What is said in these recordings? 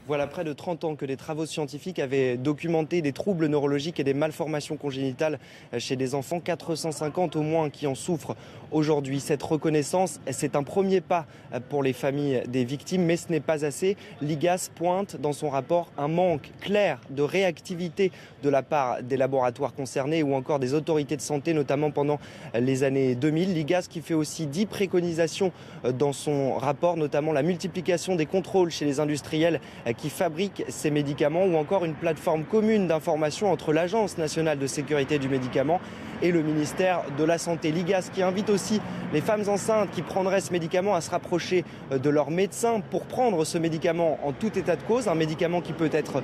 Voilà près de 30 ans que des travaux scientifiques avaient documenté des troubles neurologiques et des malformations congénitales chez des enfants, 450 au moins qui en souffrent aujourd'hui. Cette reconnaissance, c'est un premier pas pour les familles des victimes, mais ce n'est pas assez. L'IGAS pointe dans son rapport un manque clair de réactivité de la part des laboratoires concernés ou encore des autorités de santé, notamment pendant les années 2000. L'IGAS qui fait aussi 10 préconisations dans son rapport, notamment la multiplication des contrôles chez les industriels qui fabriquent ces médicaments ou encore une plateforme commune d'information entre l'Agence nationale de sécurité du médicament et le ministère de la Santé. L'IGAS qui invite aussi les femmes enceintes qui prendraient ce médicament à se rapprocher de leur médecin pour prendre ce médicament en tout état de cause, un médicament qui peut être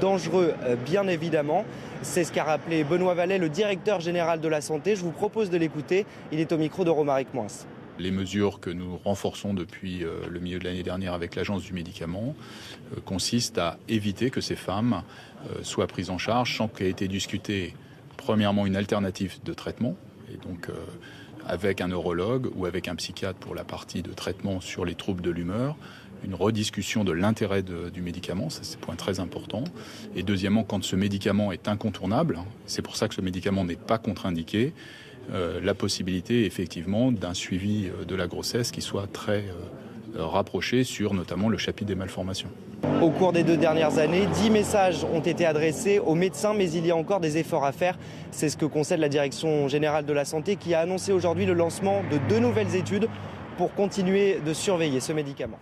dangereux bien évidemment. C'est ce qu'a rappelé Benoît Vallet, le directeur général de la Santé. Je vous propose de l'écouter, il est au micro de Romaric Moins. Les mesures que nous renforçons depuis le milieu de l'année dernière avec l'Agence du médicament consistent à éviter que ces femmes soient prises en charge sans qu'ait été discutée premièrement une alternative de traitement, et donc avec un neurologue ou avec un psychiatre pour la partie de traitement sur les troubles de l'humeur, une rediscussion de l'intérêt du médicament, ça c'est un point très important. Et deuxièmement, quand ce médicament est incontournable, c'est pour ça que ce médicament n'est pas contre-indiqué, la possibilité effectivement d'un suivi de la grossesse qui soit très rapproché sur notamment le chapitre des malformations. Au cours des 2 dernières années, 10 messages ont été adressés aux médecins, mais il y a encore des efforts à faire. C'est ce que concède la Direction générale de la Santé qui a annoncé aujourd'hui le lancement de 2 nouvelles études pour continuer de surveiller ce médicament.